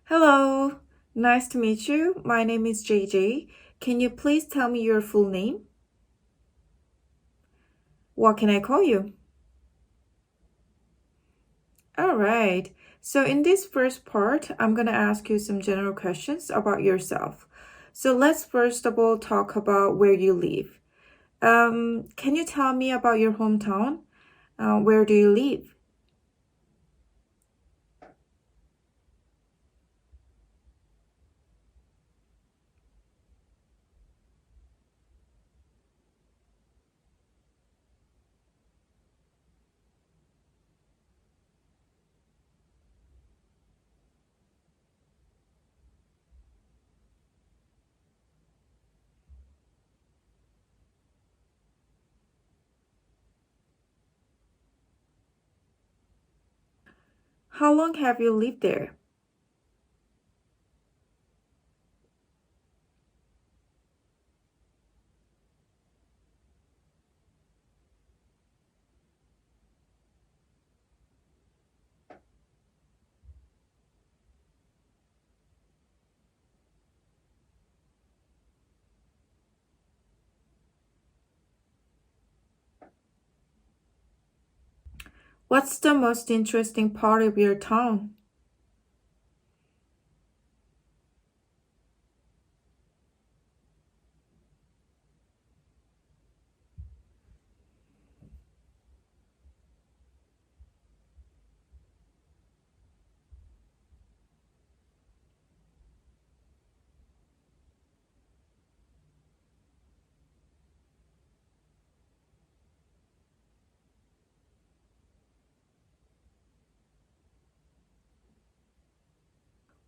Hello, nice to meet you. My name is JJ. Can you please tell me your full name? What can I call you? All right. So in this first part, I'm going to ask you some general questions about yourself. So let's first of all talk about where you live. Can you tell me about your hometown? Where do you live? How long have you lived there? What's the most interesting part of your town?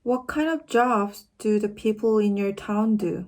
What kind of jobs do the people in your town do?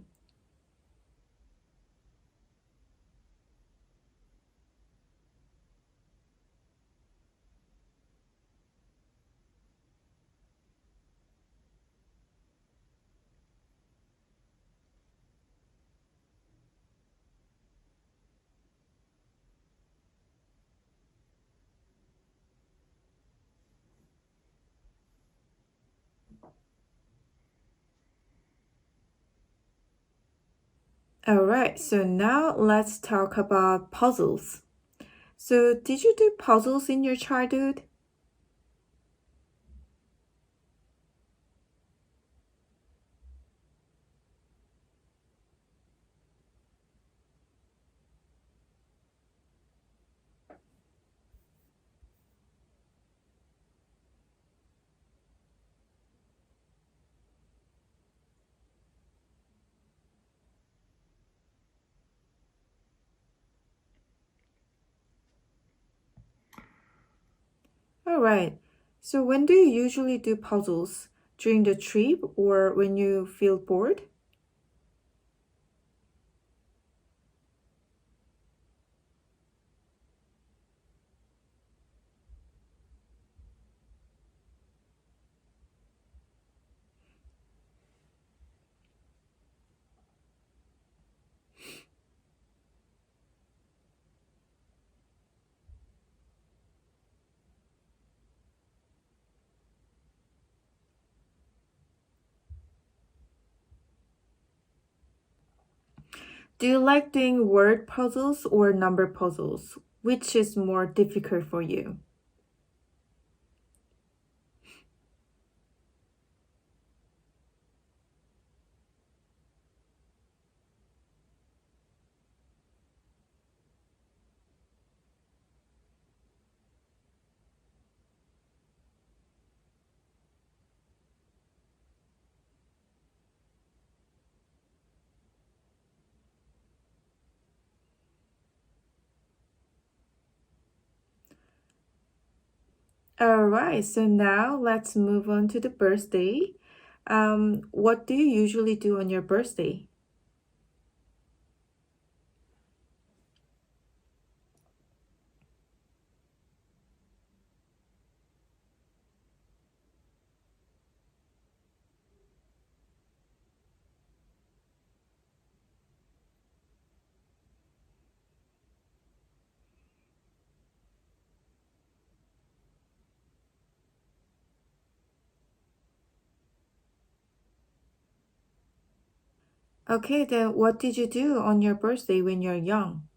All right, so now let's talk about puzzles. So, did you do puzzles in your childhood? All right. So, when do you usually do puzzles? During the trip or when you feel bored? Do you like doing word puzzles or number puzzles? Which is more difficult for you? All right, so now let's move on to the birthday. What do you usually do on your birthday? Okay, then what did you do on your birthday when you're young?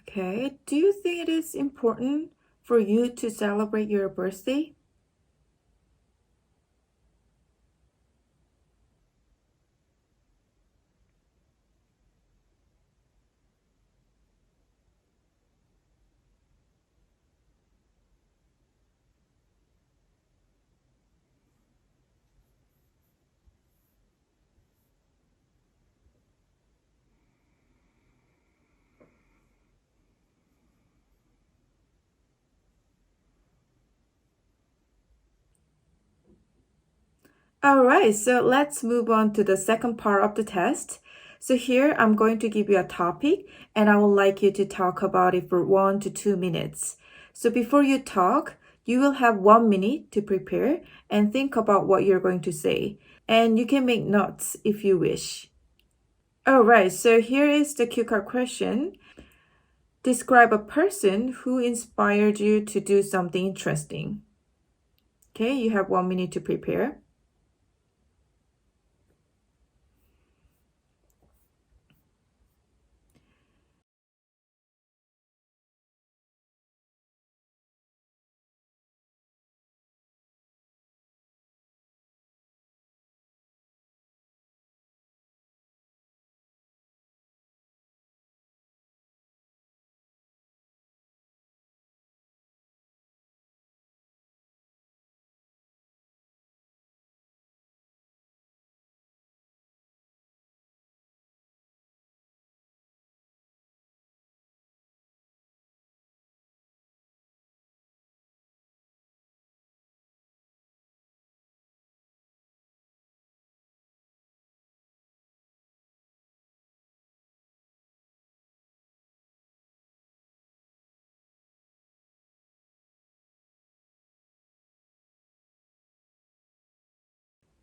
Okay, do you think it is important for you to celebrate your birthday? All right, so let's move on to the second part of the test. So here I'm going to give you a topic and I would like you to talk about it for 1 to 2 minutes. So before you talk, you will have 1 minute to prepare and think about what you're going to say. And you can make notes if you wish. All right, so here is the cue card question. Describe a person who inspired you to do something interesting. Okay, you have 1 minute to prepare.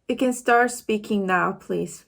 You can start speaking now, please.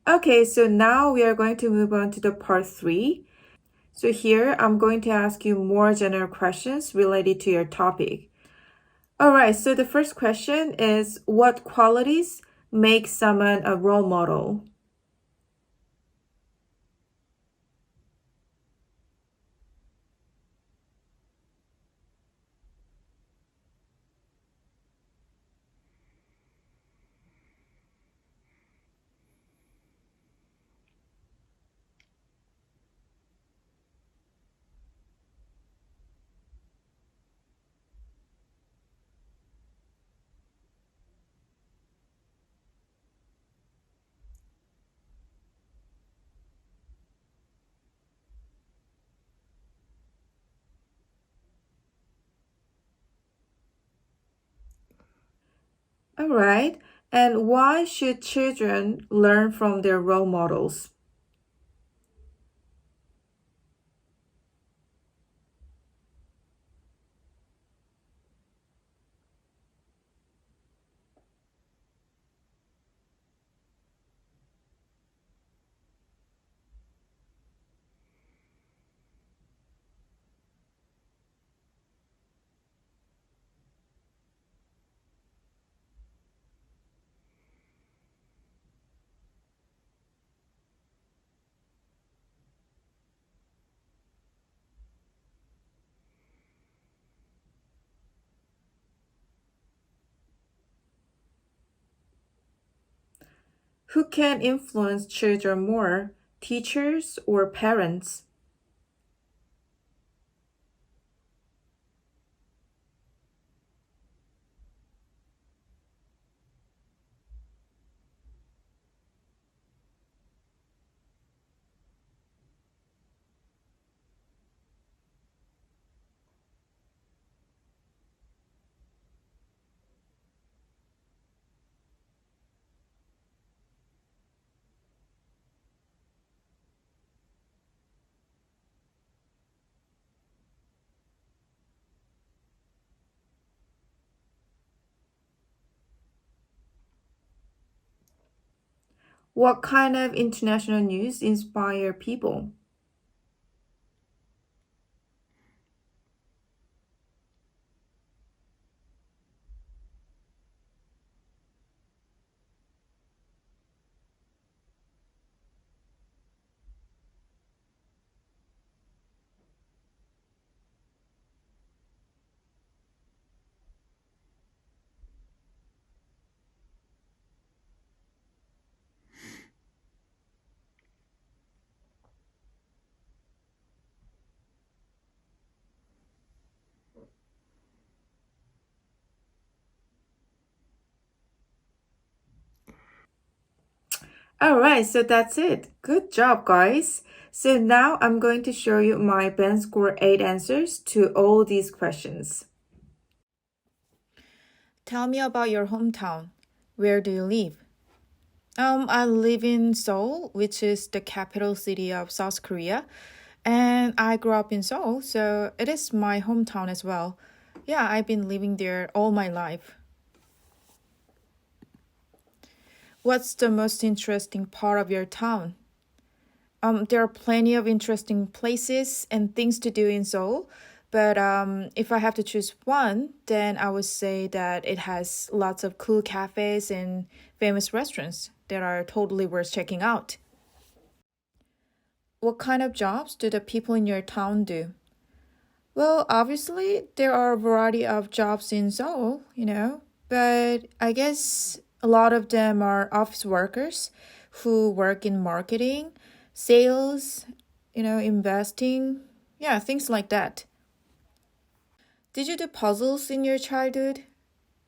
Okay, so now we are going to move on to the part 3. So here I'm going to ask you more general questions related to your topic. All right, so the first question is what qualities make someone a role model? All right. And why should children learn from their role models? Who can influence children more, teachers or parents? What kind of international news inspire people? All right, so that's it. Good job, guys. So now I'm going to show you my band score 8 answers to all these questions. Tell me about your hometown. Where do you live? I live in Seoul, which is the capital city of South Korea, and I grew up in Seoul, so it is my hometown as well. Yeah, I've been living there all my life. What's the most interesting part of your town? There are plenty of interesting places and things to do in Seoul, but if I have to choose one, then I would say that it has lots of cool cafes and famous restaurants that are totally worth checking out. What kind of jobs do the people in your town do? Well, obviously, there are a variety of jobs in Seoul, but I guess a lot of them are office workers who work in marketing, sales, investing, yeah, things like that. Did you do puzzles in your childhood?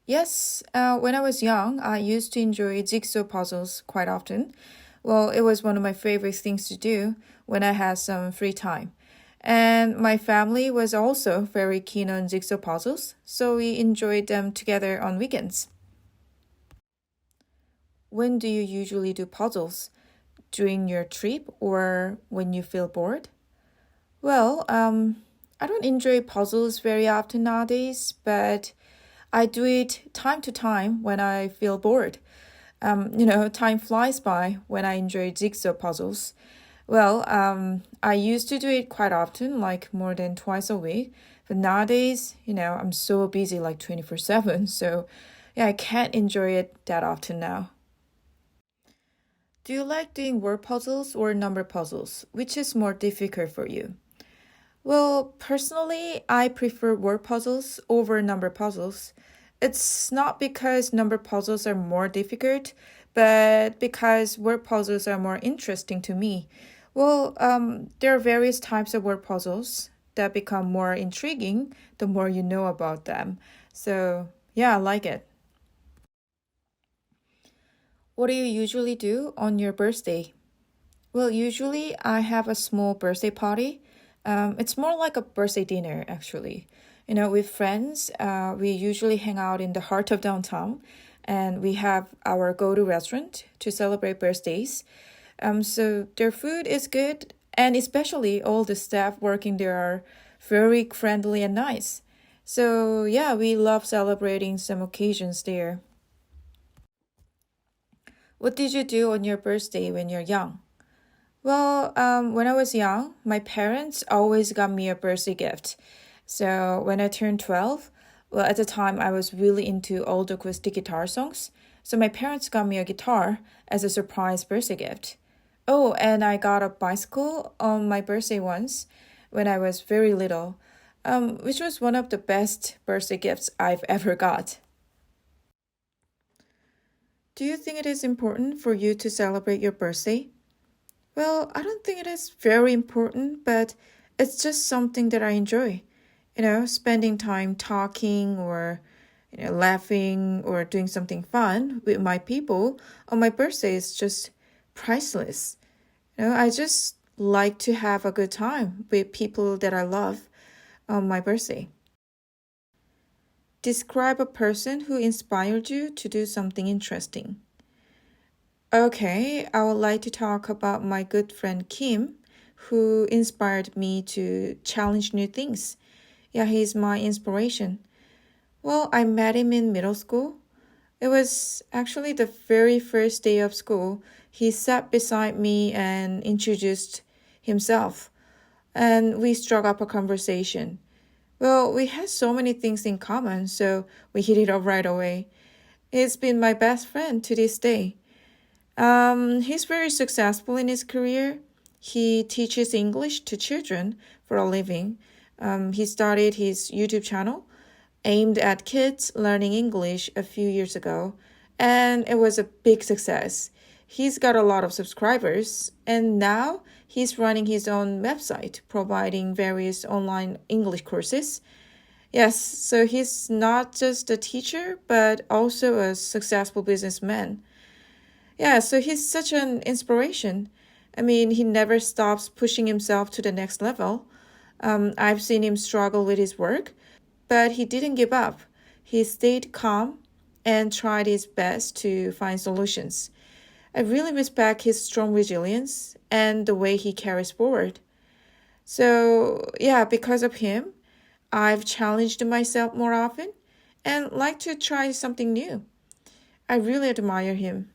Yes, when I was young, I used to enjoy jigsaw puzzles quite often. Well, it was one of my favorite things to do when I had some free time. And my family was also very keen on jigsaw puzzles, so we enjoyed them together on weekends. When do you usually do puzzles? During your trip or when you feel bored? Well, I don't enjoy puzzles very often nowadays, but I do it time to time when I feel bored. Time flies by when I enjoy jigsaw puzzles. Well, I used to do it quite often, like more than twice a week. But nowadays, I'm so busy like 24/7. So, yeah, I can't enjoy it that often now. Do you like doing word puzzles or number puzzles? Which is more difficult for you? Well, personally, I prefer word puzzles over number puzzles. It's not because number puzzles are more difficult, but because word puzzles are more interesting to me. Well, there are various types of word puzzles that become more intriguing the more you know about them. So, yeah, I like it. What do you usually do on your birthday? Well, usually I have a small birthday party. It's more like a birthday dinner, actually. With friends, we usually hang out in the heart of downtown and we have our go-to restaurant to celebrate birthdays. So their food is good, and especially all the staff working there are very friendly and nice. So, yeah, we love celebrating some occasions there. What did you do on your birthday when you're young? Well, when I was young, my parents always got me a birthday gift. So when I turned 12, well, at the time I was really into old acoustic guitar songs. So my parents got me a guitar as a surprise birthday gift. Oh, and I got a bicycle on my birthday once when I was very little, which was one of the best birthday gifts I've ever got. Do you think it is important for you to celebrate your birthday? Well, I don't think it is very important, but it's just something that I enjoy. Spending time talking or, laughing or doing something fun with my people on my birthday is just priceless. I just like to have a good time with people that I love on my birthday. Describe a person who inspired you to do something interesting. Okay, I would like to talk about my good friend Kim, who inspired me to challenge new things. Yeah, he's my inspiration. Well, I met him in middle school. It was actually the very first day of school. He sat beside me and introduced himself, and we struck up a conversation. Well, we had so many things in common, so we hit it off right away. He's been my best friend to this day. He's very successful in his career. He teaches English to children for a living. He started his YouTube channel aimed at kids learning English a few years ago, and it was a big success. He's got a lot of subscribers, and now he's running his own website, providing various online English courses. Yes, so he's not just a teacher, but also a successful businessman. Yeah, so he's such an inspiration. I mean, he never stops pushing himself to the next level. I've seen him struggle with his work, but he didn't give up. He stayed calm and tried his best to find solutions. I really respect his strong resilience and the way he carries forward. So, yeah, because of him, I've challenged myself more often and like to try something new. I really admire him.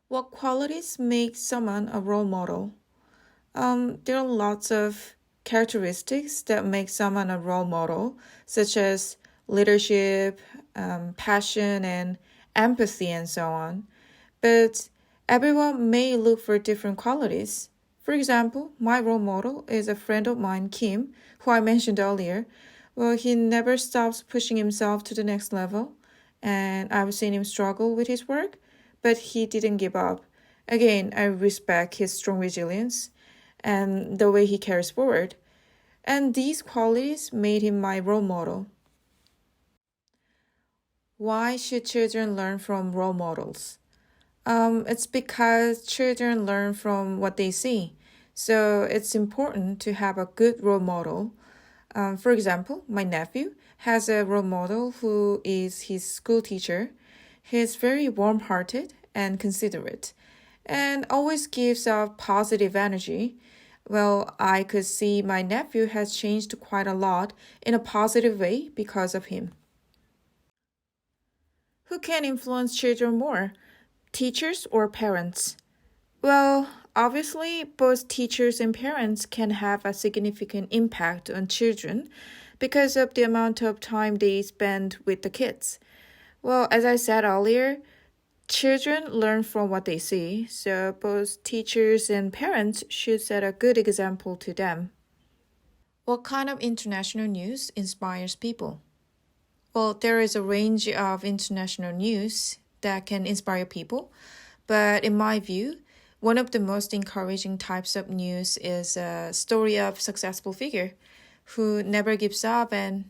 What qualities make someone a role model? There are lots of characteristics that make someone a role model, such as leadership, passion, and empathy, and so on. But everyone may look for different qualities. For example, my role model is a friend of mine, Kim, who I mentioned earlier. Well, he never stops pushing himself to the next level, and I've seen him struggle with his work, but he didn't give up. Again, I respect his strong resilience and the way he carries forward. And these qualities made him my role model. Why should children learn from role models? It's because children learn from what they see. So it's important to have a good role model. For example, my nephew has a role model who is his school teacher. He's very warm hearted and considerate and always gives off positive energy. Well, I could see my nephew has changed quite a lot in a positive way because of him. Who can influence children more, teachers or parents? Well, obviously, both teachers and parents can have a significant impact on children because of the amount of time they spend with the kids. Well, as I said earlier, Children learn from what they see, so both teachers and parents should set a good example to them. What kind of international news inspires people? Well, there is a range of international news that can inspire people, but in my view, one of the most encouraging types of news is a story of successful figure who never gives up and,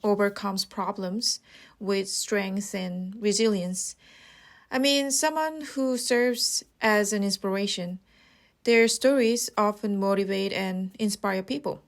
overcomes problems with strength and resilience. I mean, someone who serves as an inspiration. Their stories often motivate and inspire people.